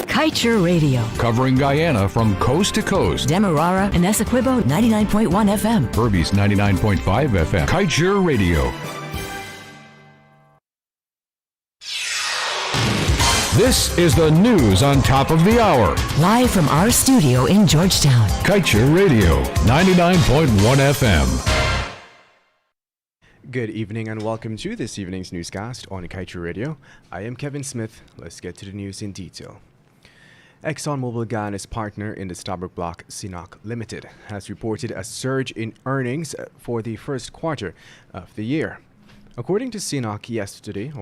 Kaieteur Radio. Covering Guyana from coast to coast. Demerara and Essequibo 99.1 FM. Berbice 99.5 FM. Kaieteur Radio. This is the news on top of the hour. Live from our studio in Georgetown. Kaieteur Radio 99.1 FM. Good evening and welcome to this evening's newscast on Kaieteur Radio. I am Kevin Smith. Let's get to the news in detail. Exxon Mobil Guyana's partner in the Stabroek Block, CNOOC Limited, has reported a surge in earnings for the first quarter of the year. According to CNOOC today,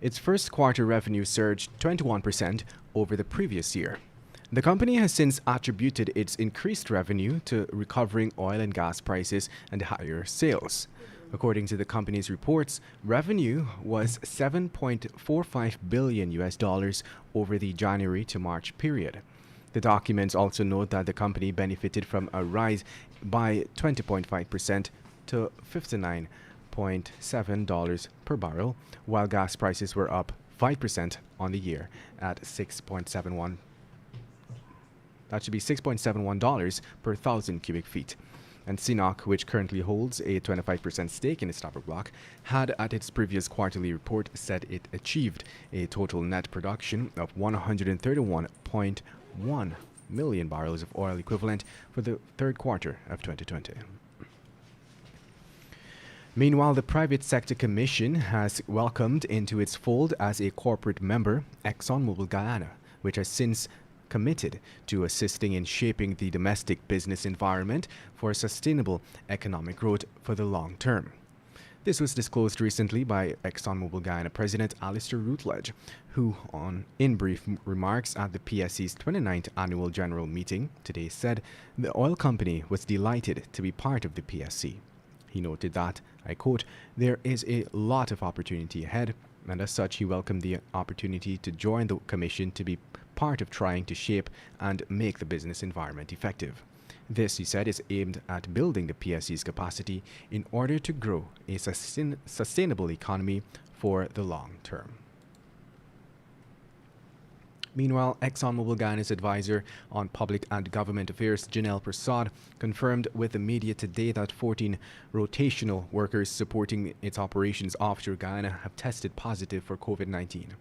its first quarter revenue surged 21% over the previous year. The company has since attributed its increased revenue to recovering oil and gas prices and higher sales. According to the company's reports, revenue was $7.45 billion over the January to March period. The documents also note that the company benefited from a rise by 20.5% to $59.7 per barrel, while gas prices were up 5% on the year at $6.71. That should be $6.71 per thousand cubic feet. And CNOOC, which currently holds a 25% stake in the Stabroek Block, had at its previous quarterly report said it achieved a total net production of 131.1 million barrels of oil equivalent for the third quarter of 2020. Meanwhile, the Private Sector Commission has welcomed into its fold as a corporate member Exxon Mobil Guyana, which has since committed to assisting in shaping the domestic business environment for sustainable economic growth for the long term. This was disclosed recently by Exxon Mobil Guyana President Alistair Routledge, who, in brief remarks at the PSC's 29th Annual General Meeting today, said the oil company was delighted to be part of the PSC. He noted that, I quote, "There is a lot of opportunity ahead," and as such he welcomed the opportunity to join the Commission to be part of trying to shape and make the business environment effective. This, he said, is aimed at building the PSC's capacity in order to grow a sustainable economy for the long term. Meanwhile, Exxon Mobil Guyana's advisor on public and government affairs, Janelle Prasad, confirmed with the media today that 14 rotational workers supporting its operations offshore Guyana have tested positive for COVID-19.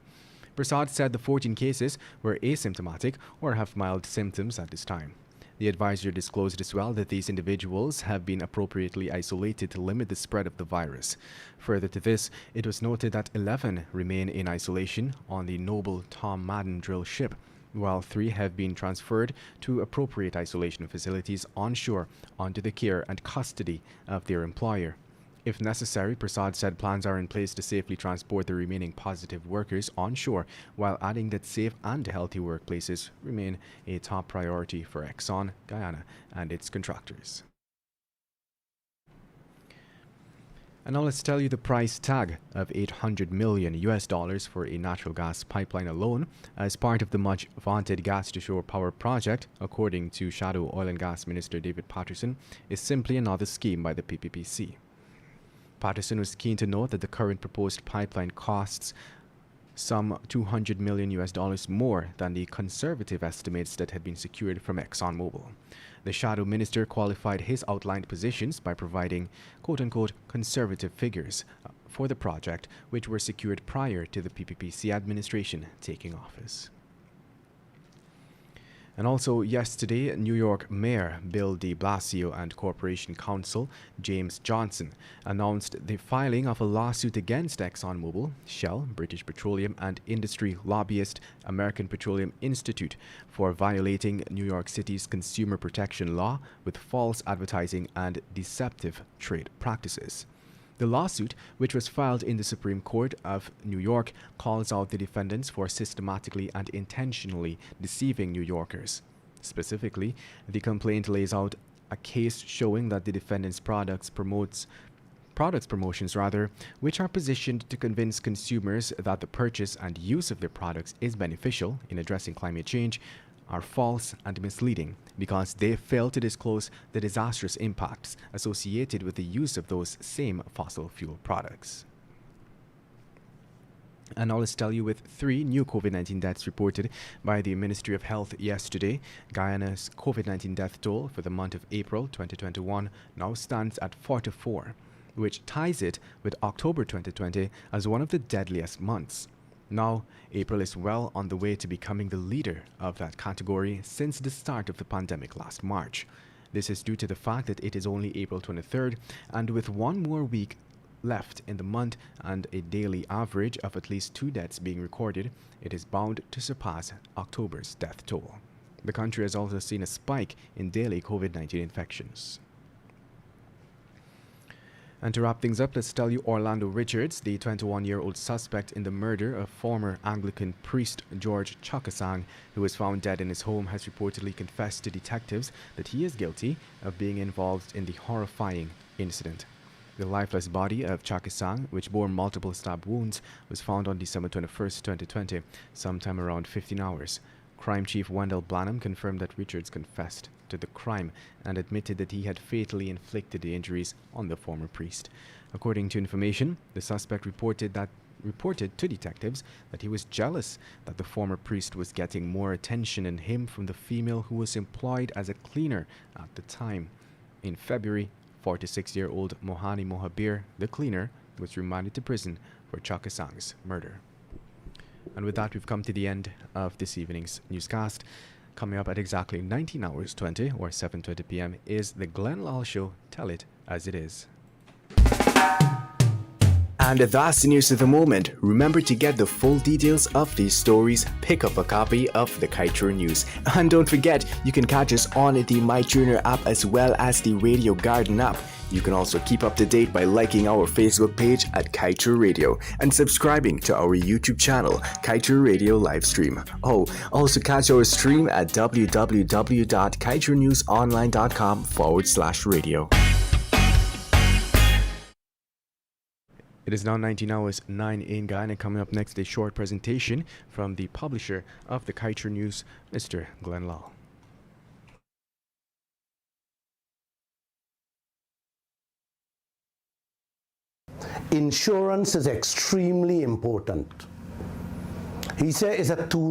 Prasad said the 14 cases were asymptomatic or have mild symptoms at this time. The advisor disclosed as well that these individuals have been appropriately isolated to limit the spread of the virus. Further to this, it was noted that 11 remain in isolation on the Noble Tom Madden drill ship, while 3 have been transferred to appropriate isolation facilities onshore under the care and custody of their employer. If necessary, Prasad said plans are in place to safely transport the remaining positive workers onshore, while adding that safe and healthy workplaces remain a top priority for Exxon, Guyana, and its contractors. And now let's tell you the price tag of $800 million for a natural gas pipeline alone as part of the much vaunted gas-to-shore power project, according to Shadow Oil and Gas Minister David Patterson, is simply another scheme by the PPPC. Patterson was keen to note that the current proposed pipeline costs some $200 million more than the conservative estimates that had been secured from Exxon Mobil. The shadow minister qualified his outlined positions by providing quote-unquote conservative figures for the project, which were secured prior to the PPPC administration taking office. And also yesterday, New York Mayor Bill de Blasio and Corporation Counsel James Johnson announced the filing of a lawsuit against Exxon Mobil, Shell, British Petroleum, and industry lobbyist American Petroleum Institute for violating New York City's consumer protection law with false advertising and deceptive trade practices. The lawsuit, which was filed in the Supreme Court of New York, calls out the defendants for systematically and intentionally deceiving New Yorkers. Specifically, the complaint lays out a case showing that the defendants' products promotions, which are positioned to convince consumers that the purchase and use of their products is beneficial in addressing climate change, are false and misleading because they fail to disclose the disastrous impacts associated with the use of those same fossil fuel products. And now let's tell you with 3 new COVID-19 deaths reported by the Ministry of Health yesterday. Guyana's COVID-19 death toll for the month of April 2021 now stands at 44, which ties it with October 2020 as one of the deadliest months. Now, April is well on the way to becoming the leader of that category since the start of the pandemic last March. This is due to the fact that it is only April 23rd, and with one more week left in the month and a daily average of at least 2 deaths being recorded, it is bound to surpass October's death toll. The country has also seen a spike in daily COVID-19 infections. And to wrap things up, let's tell you Orlando Richards, the 21-year-old suspect in the murder of former Anglican priest George Chakasang, who was found dead in his home, has reportedly confessed to detectives that he is guilty of being involved in the horrifying incident. The lifeless body of Chakasang, which bore multiple stab wounds, was found on December 21, 2020, sometime around 15 hours. Crime Chief Wendell Blanham confirmed that Richards confessed to the crime and admitted that he had fatally inflicted the injuries on the former priest. According to information, the suspect reported to detectives that he was jealous that the former priest was getting more attention than him from the female who was employed as a cleaner at the time. In February, 46-year-old Mohani Mohabir, the cleaner, was remanded to prison for Chakasang's murder. And with that, we've come to the end of this evening's newscast. Coming up at exactly 19 hours 20 or 7:20 p.m. is the Glenn Lal Show. Tell it as it is. And that's the news of the moment. Remember to get the full details of these stories. Pick up a copy of the Kaieteur News. And don't forget, you can catch us on the MyTuner app as well as the Radio Garden app. You can also keep up to date by liking our Facebook page at Kaieteur Radio and subscribing to our YouTube channel, Kaieteur Radio Livestream. Oh, also catch our stream at www.kaieteurnewsonline.com/radio. It is now 19 hours 9 in Guyana. Coming up next, a short presentation from the publisher of the Kaieteur News, Mr. Glenn Lal. Insurance is extremely important. He said it's a tool